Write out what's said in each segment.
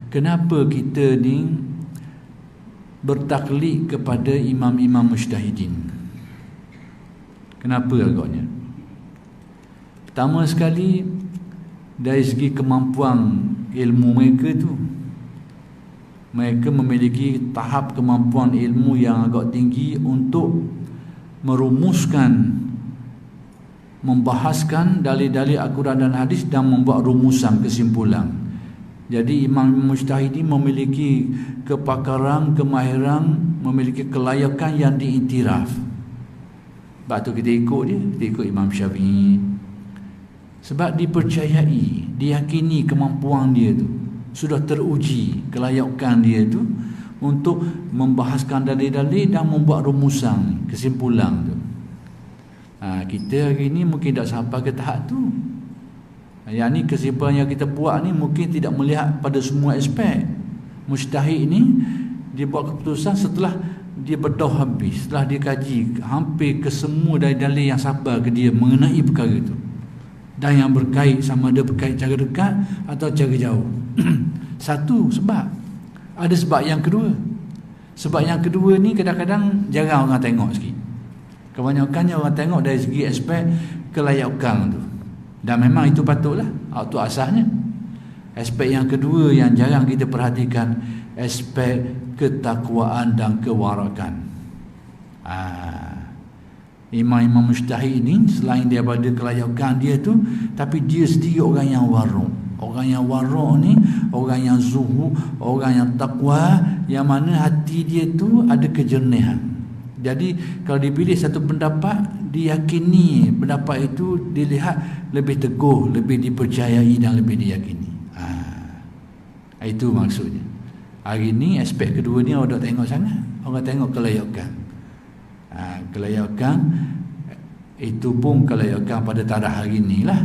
kenapa kita ni bertaklid kepada imam-imam mujtahidin? Kenapa agaknya? Pertama sekali, dari segi kemampuan ilmu mereka tu, mereka memiliki tahap kemampuan ilmu yang agak tinggi untuk merumuskan, membahaskan dalil-dalil Al-Quran dan hadis dan membuat rumusan, kesimpulan. Jadi imam mujtahidin memiliki kepakaran, kemahiran, memiliki kelayakan yang diiktiraf. Sebab tu kita ikut dia, kita ikut Imam Syafi'i. Sebab dipercayai, diyakini kemampuan dia tu, sudah teruji kelayakan dia tu untuk membahaskan dalil-dalil dan membuat rumusan, kesimpulan tu. Kita hari ni mungkin tak sampai ke tahap tu. Yang ni kesimpulan yang kita buat ni mungkin tidak melihat pada semua aspek. Mujtahid ni dia buat keputusan setelah dia bedah habis, setelah dia kaji hampir ke semua dalil-dalil yang sampai ke dia mengenai perkara itu, dan yang berkait, sama ada berkait cara dekat atau cara jauh. Satu sebab. Ada sebab yang kedua. Sebab yang kedua ni kadang-kadang jarang orang tengok sikit. Kebanyakannya orang tengok dari segi aspek kelayakan tu, dan memang itu patutlah, itu asasnya. Aspek yang kedua yang jarang kita perhatikan, aspek ketakwaan dan kewarakan. Imam-imam mujtahid ni selain daripada kelayakan dia tu, tapi dia sendiri orang yang warok. Orang yang warok ni orang yang zuhud, orang yang takwa, yang mana hati dia tu ada kejernihan. Jadi kalau dipilih satu pendapat, diyakini pendapat itu dilihat lebih teguh, lebih dipercayai dan lebih diyakini. Itu maksudnya. Hari ni aspek kedua ni orang tak tengok sangat. Orang tengok kelayakan. Kelayakan itu pun kelayakan pada tarikh hari ni lah.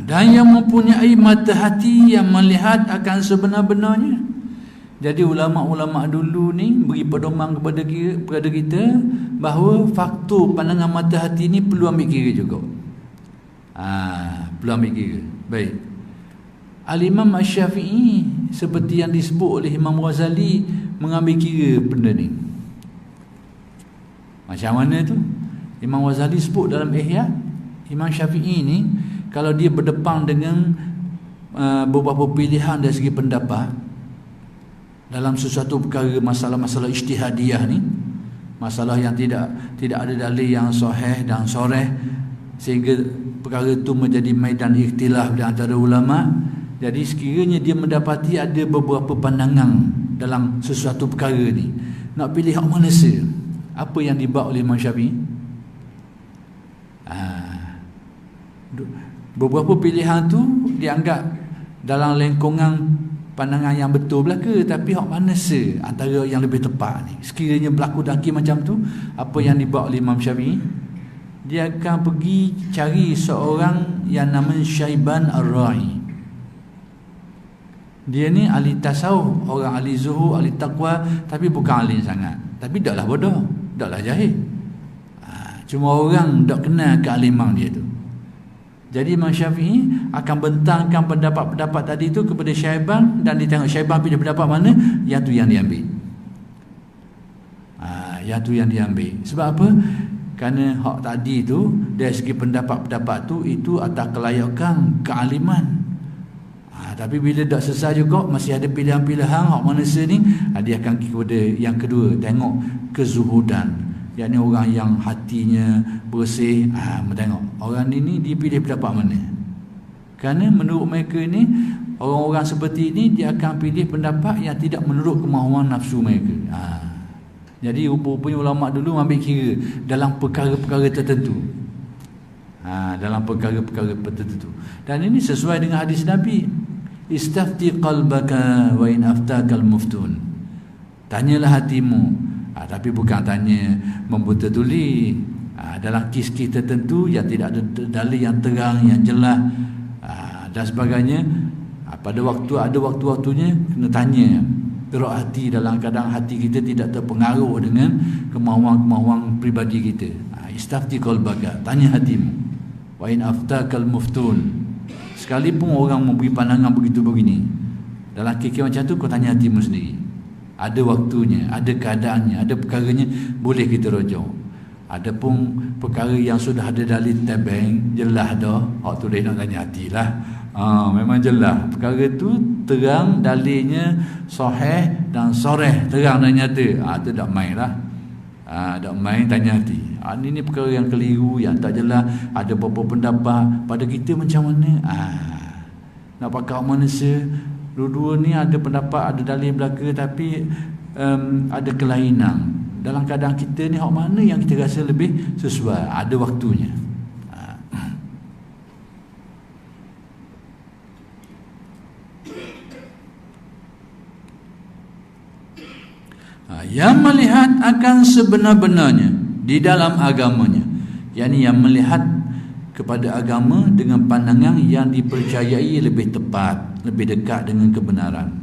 Dan yang mempunyai mata hati yang melihat akan sebenar-benarnya. Jadi ulama-ulama dulu ni beri pedoman kepada kita bahawa faktor pandangan mata hati ni perlu ambil kira juga. Perlu ambil kira. Baik. Al-Imam Asy-Syafi'i seperti yang disebut oleh Imam Ghazali mengambil kira benda ni. Macam mana tu? Imam Ghazali sebut dalam Ihya, Imam Syafi'i ni kalau dia berdepan dengan beberapa pilihan dari segi pendapat dalam sesuatu perkara, masalah-masalah ijtihadiyah ni, masalah yang tidak ada dalil yang sahih dan soreh, sehingga perkara itu menjadi maidan ikhtilaf di antara ulama. Jadi sekiranya dia mendapati ada beberapa pandangan dalam sesuatu perkara ni, nak pilih hak mana sah, apa yang dibawa oleh Imam Syafi'i? Beberapa pilihan tu dianggap dalam lengkungan pandangan yang betul belaka, tapi hak mana sah antara yang lebih tepat ni. Sekiranya berlaku daki macam tu, apa yang dibawa oleh Imam Syafi'i? Dia akan pergi cari seorang yang nama Syaiban Ar-Ra'i. Dia ni ahli tasawuf, orang ahli zuhud, ahli taqwa, tapi bukan ahli sangat. Tapi taklah bodoh, taklah jahil. Cuma orang tak kenal kealiman dia tu. Jadi Imam Syafi'i akan bentangkan pendapat-pendapat tadi tu kepada Syaiban, dan dia tengok Syaiban pilih pendapat mana, yang tu yang diambil. Yang tu yang diambil. Sebab apa? Kerana hak tadi tu dari segi pendapat-pendapat tu itu atas kelayakan, kealiman. Tapi bila dah selesai juga masih ada pilihan-pilihan hak mana ni, dia akan kepada yang kedua, tengok kezuhudan. Yakni orang yang hatinya bersih, tengok orang ini dia pilih pendapat mana. Kerana menurut mereka ni, orang-orang seperti ini dia akan pilih pendapat yang tidak menurut kemahuan nafsu mereka. Jadi rupanya ulama dulu ambil kira dalam perkara-perkara tertentu. Dalam perkara-perkara tertentu. Dan ini sesuai dengan hadis Nabi. Istafti qalbaka wa in aftakal muftun. Tanyalah hatimu. Tapi bukan tanya membuta tuli. Dalam kes-kes tertentu yang tidak ada dalil yang terang, yang jelas dan sebagainya, pada waktu ada waktu-waktunya kena tanya. gerak hati dalam keadaan hati kita tidak terpengaruh dengan kemahuan-kemahuan pribadi kita. Istafti qalbaka, tanya hatimu. Wa in aftakal muftun, sekalipun orang memberi pandangan begitu begini, dalam kekeh macam tu kau tanya hatimu sendiri. Ada waktunya, ada keadaannya, ada perkaranya boleh kita rujuk. Adapun perkara yang sudah ada dalil tabeng, jelas dah, hak tu dah nak tanya hatilah. Memang jelas perkara tu terang dalilnya sahih dan soreh, terang dan nyata. Tu tak main lah. Tak main tanya hati. Ini perkara yang keliru, yang tak jelas, ada beberapa pendapat pada kita macam mana. Nak pakai manusia, dua-dua ni ada pendapat, ada dalil belaka, tapi ada kelainan. Dalam keadaan kita ni, hak mana yang kita rasa lebih sesuai, ada waktunya. Yang melihat akan sebenar-benarnya di dalam agamanya, yakni yang melihat kepada agama dengan pandangan yang dipercayai lebih tepat, lebih dekat dengan kebenaran.